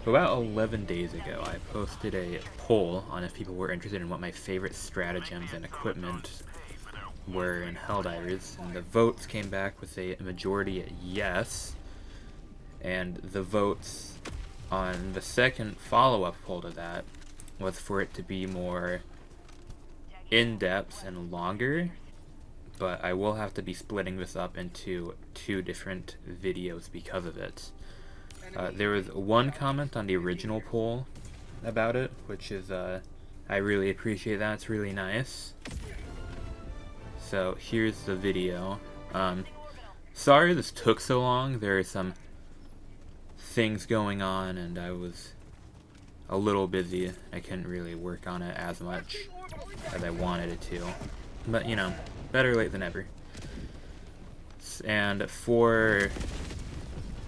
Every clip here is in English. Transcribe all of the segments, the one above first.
About 11 days ago, I posted a poll on if people were interested in what my favorite stratagems and equipment were in Helldivers, and the votes came back with a majority yes, and the votes on the second follow-up poll to that was for it to be more in-depth and longer, but I will have to be splitting this up into 2 different videos because of it. There was one comment on the original poll about it, which is, I really appreciate that, it's really nice. So here's the video. Sorry this took so long, there are some things going on and I was a little busy. I couldn't really work on it as much as I wanted it to. But, you know, better late than ever. And for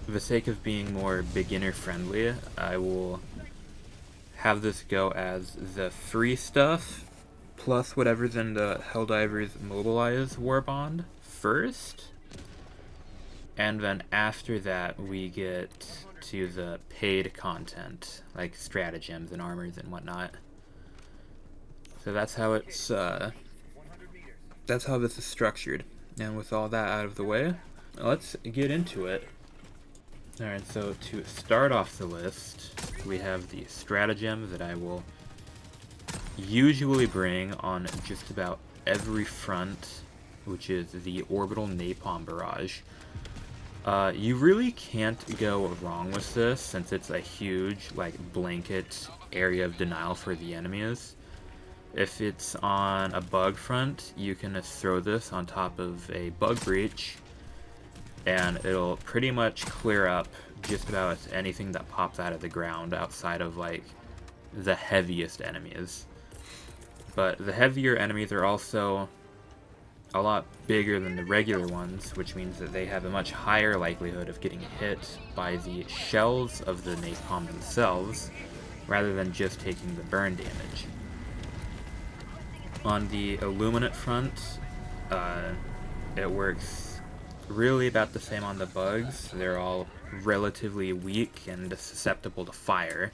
the sake of being more beginner friendly, I will have this go as the free stuff plus whatever's in the Helldivers Mobilize Warbond first, and then after that we get to the paid content like stratagems and armors and whatnot. So that's how it's that's how this is structured. And with all that out of the way, let's get into it. Alright, so to start off the list, we have the stratagems that I will usually bring on just about every front, which is the orbital napalm barrage. You really can't go wrong with this since it's a huge, like, blanket area of denial for the enemies. If it's on a bug front, you can just throw this on top of a bug breach, and it'll pretty much clear up just about anything that pops out of the ground outside of, like, the heaviest enemies. But the heavier enemies are also a lot bigger than the regular ones, which means that they have a much higher likelihood of getting hit by the shells of the napalm themselves, rather than just taking the burn damage. On the Illuminate front, it works really about the same on the bugs. They're all relatively weak and susceptible to fire.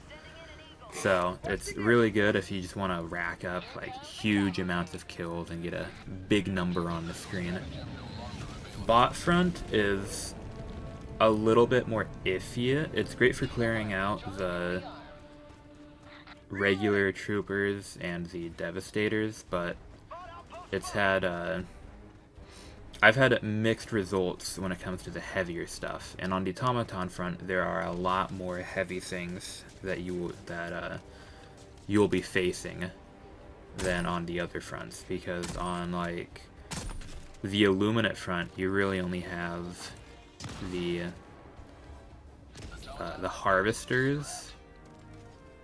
So it's really good if you just want to rack up like huge amounts of kills and get a big number on the screen. Bot front is a little bit more iffy. It's great for clearing out the regular troopers and the devastators, but it's had I've had mixed results when it comes to the heavier stuff. And on the automaton front, there are a lot more heavy things that you'll be facing than on the other fronts, because on like the Illuminate front, you really only have the harvesters.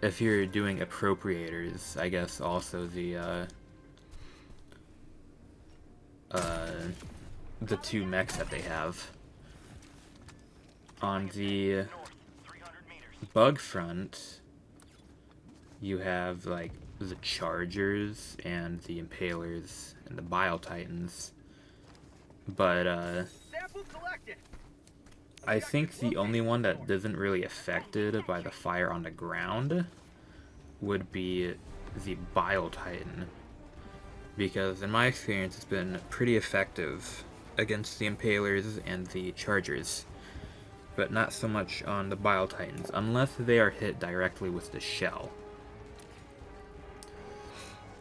If you're doing appropriators, I guess also the 2 mechs that they have. On the bug front, you have like the chargers and the impalers and the bile titans, but I think the only one that isn't really affected by the fire on the ground would be the bile titan, because in my experience it's been pretty effective against the impalers and the chargers, but not so much on the bile titans unless they are hit directly with the shell.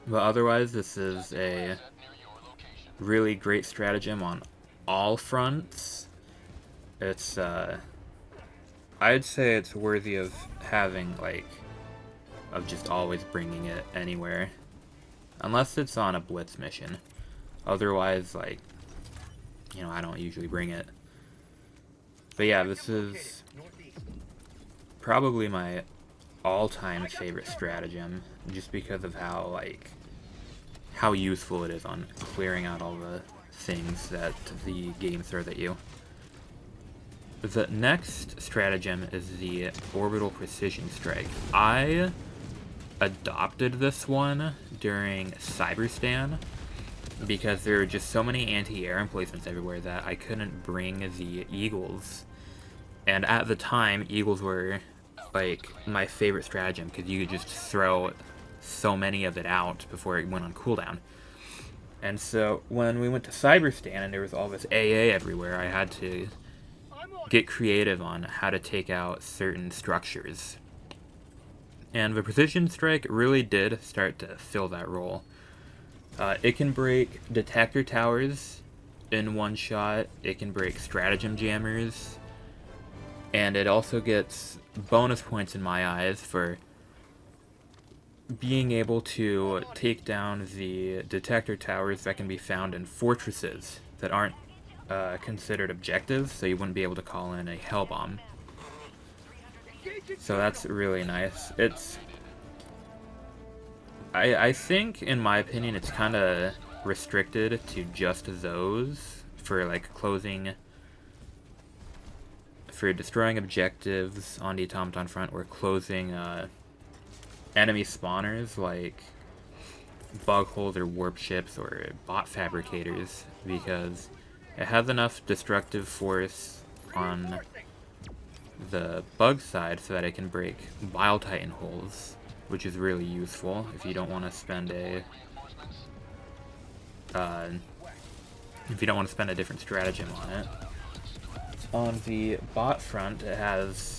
But otherwise, this is a really great stratagem on all fronts. It's I'd say it's worthy of having, like, of just always bringing it anywhere, unless it's on a blitz mission. Otherwise, like, you know, I don't usually bring it. But yeah, this is probably my all-time favorite stratagem, just because of how, like, how useful it is on clearing out all the things that the game throws at you. The next stratagem is the Orbital Precision Strike. I adopted this one during Cyberstan because there were just so many anti-air emplacements everywhere that I couldn't bring the Eagles. And at the time, Eagles were like my favorite stratagem, because you could just throw so many of it out before it went on cooldown. And so when we went to Cyberstan and there was all this AA everywhere, I had to get creative on how to take out certain structures. And the Precision Strike really did start to fill that role. It can break detector towers in one shot, it can break stratagem jammers, and it also gets bonus points in my eyes for being able to take down the detector towers that can be found in fortresses that aren't considered objectives, so you wouldn't be able to call in a hell bomb. So that's really nice. I think, in my opinion, it's kind of restricted to just those for like closing, for destroying objectives on the automaton front, or closing enemy spawners like bug holes or warp ships or bot fabricators, because it has enough destructive force on the bug side so that it can break Bile Titan holes, which is really useful if you don't want to spend a different stratagem on it. On the bot front, it has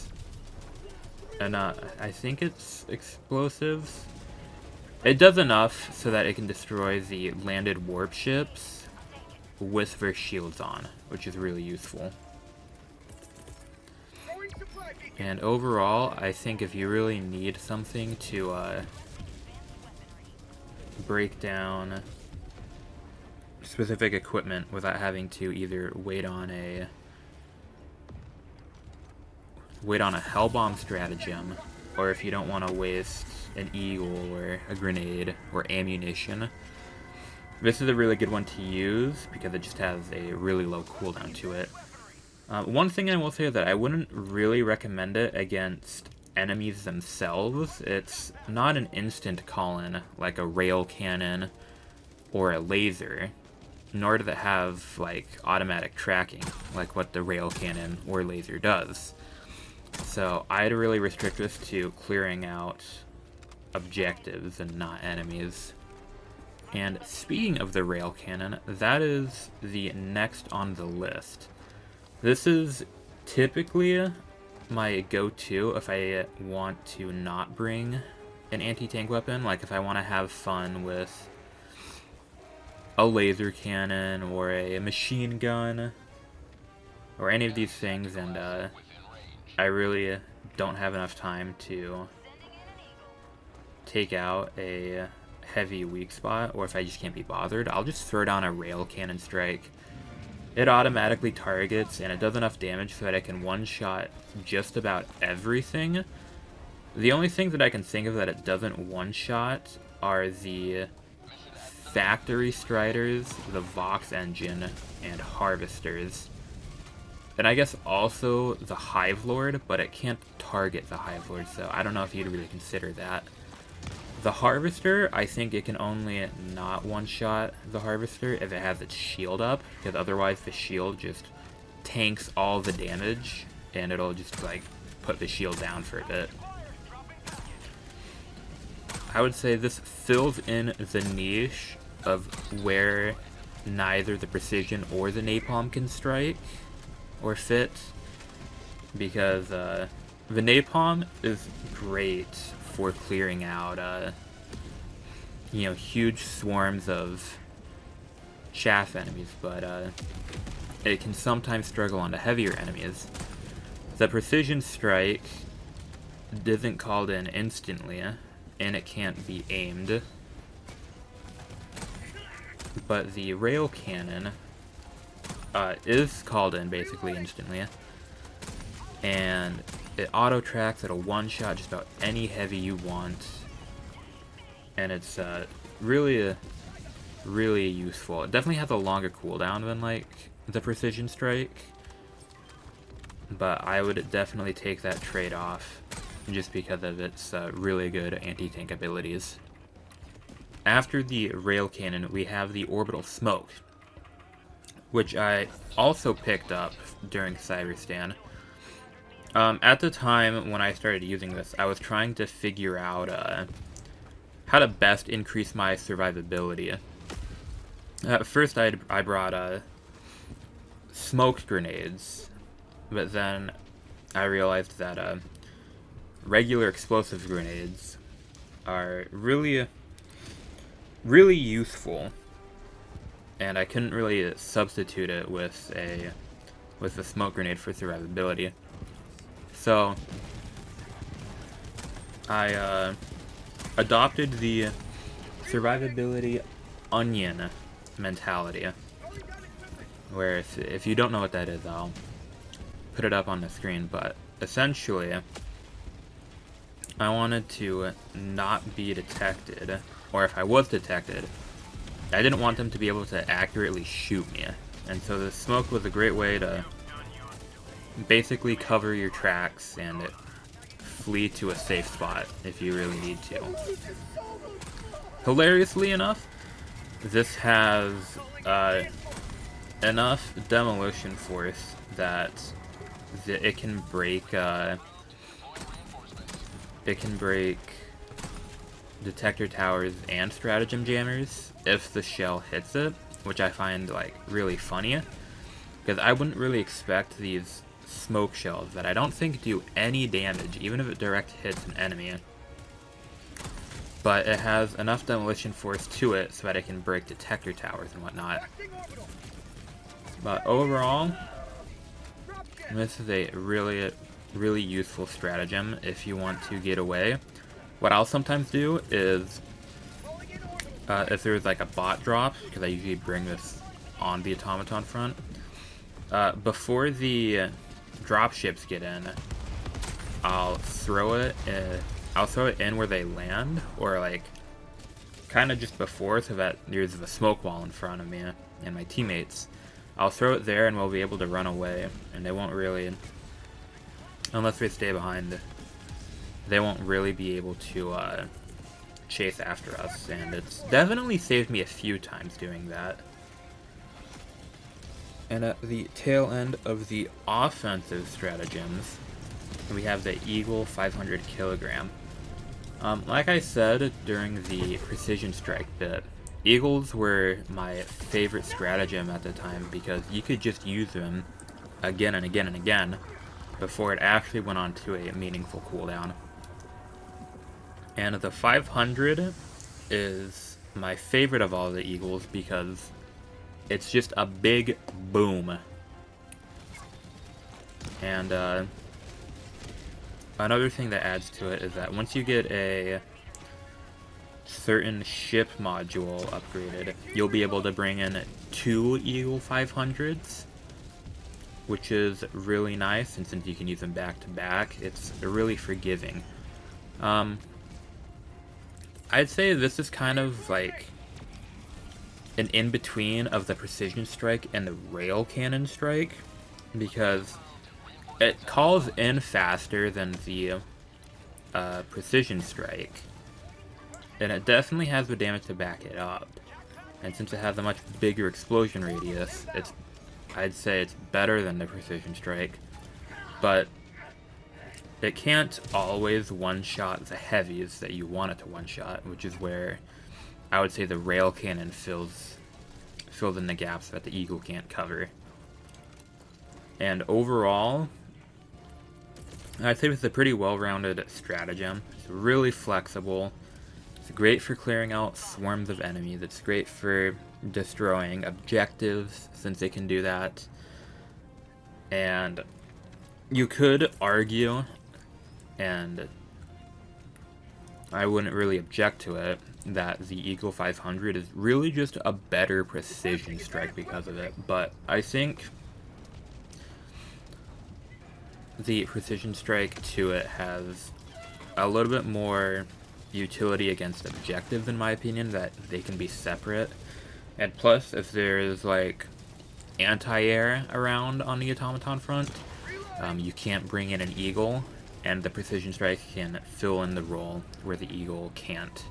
I think it's explosives. It does enough so that it can destroy the landed warp ships with their shields on, which is really useful. And overall, I think if you really need something to break down specific equipment without having to either wait on a hellbomb stratagem, or if you don't want to waste an eagle or a grenade or ammunition, this is a really good one to use because it just has a really low cooldown to it. One thing I will say is that I wouldn't really recommend it against enemies themselves. It's not an instant call-in like a rail cannon or a laser, nor does it have like automatic tracking like what the rail cannon or laser does. So I'd really restrict this to clearing out objectives and not enemies. And speaking of the rail cannon, that is the next on the list. This is typically my go-to if I want to not bring an anti-tank weapon, like if I want to have fun with a laser cannon or a machine gun or any of these things, and I really don't have enough time to take out a heavy weak spot, or if I just can't be bothered, I'll just throw down a rail cannon strike. It automatically targets, and it does enough damage so that I can one-shot just about everything. The only things that I can think of that it doesn't one-shot are the factory striders, the Vox engine, and harvesters. And I guess also the Hive Lord, but it can't target the Hive Lord, so I don't know if you'd really consider that. The Harvester, I think it can only not one-shot the Harvester if it has its shield up, because otherwise the shield just tanks all the damage, and it'll just, like, put the shield down for a bit. I would say this fills in the niche of where neither the Precision or the Napalm can strike or fit, because the Napalm is great for clearing out huge swarms of chaff enemies, but it can sometimes struggle onto heavier enemies. The Precision Strike isn't called in instantly, and it can't be aimed, but the Rail Cannon is called in basically instantly, and it auto-tracks, it'll one-shot just about any heavy you want, and it's really useful. It definitely has a longer cooldown than like the Precision Strike, but I would definitely take that trade-off just because of its really good anti-tank abilities. After the Rail Cannon, we have the Orbital Smoke, which I also picked up during Cyberstan. At the time when I started using this, I was trying to figure out how to best increase my survivability. At first, I brought smoke grenades, but then I realized that regular explosive grenades are really useful, and I couldn't really substitute it with a smoke grenade for survivability. So I adopted the survivability onion mentality, where if you don't know what that is, I'll put it up on the screen, but essentially I wanted to not be detected, or if I was detected, I didn't want them to be able to accurately shoot me, and so the smoke was a great way to basically cover your tracks and flee to a safe spot if you really need to. Hilariously enough, this has enough demolition force that it can break detector towers and stratagem jammers if the shell hits it, which I find like really funny, because I wouldn't really expect these smoke shells that I don't think do any damage, even if it direct hits an enemy. But it has enough demolition force to it so that it can break detector towers and whatnot. But overall, this is a really useful stratagem if you want to get away. What I'll sometimes do is, if there's like a bot drop, because I usually bring this on the automaton front, before the dropships get in, I'll throw it in where they land, or like kind of just before, so that there's a smoke wall in front of me and my teammates. I'll throw it there and we'll be able to run away, and they won't really, unless they stay behind, they won't really be able to chase after us, and it's definitely saved me a few times doing that. And at the tail end of the offensive stratagems, we have the Eagle 500 kilogram. Like I said during the precision strike bit, Eagles were my favorite stratagem at the time because you could just use them again and again and again before it actually went on to a meaningful cooldown. And the 500 is my favorite of all the Eagles because it's just a big boom. And another thing that adds to it is that once you get a certain ship module upgraded, you'll be able to bring in 2 Eagle 500s, which is really nice, and since you can use them back to back, it's really forgiving. I'd say this is kind of like an in-between of the precision strike and the rail cannon strike, because it calls in faster than the precision strike, and it definitely has the damage to back it up. And since it has a much bigger explosion radius, I'd say it's better than the precision strike, but it can't always one-shot the heavies that you want it to one-shot, which is where I would say the rail cannon fills in the gaps that the Eagle can't cover. And overall, I'd say it's a pretty well-rounded stratagem. It's really flexible. It's great for clearing out swarms of enemies. It's great for destroying objectives, since they can do that. And you could argue, and I wouldn't really object to it, that the Eagle 500 is really just a better precision strike because of it. But I think the precision strike to it has a little bit more utility against objectives, in my opinion, that they can be separate. And plus, if there's like anti-air around on the automaton front, you can't bring in an Eagle, and the precision strike can fill in the role where the Eagle can't.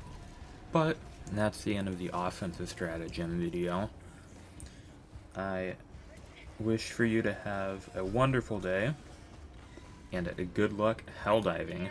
But that's the end of the offensive stratagem video. I wish for you to have a wonderful day, And good luck hell diving.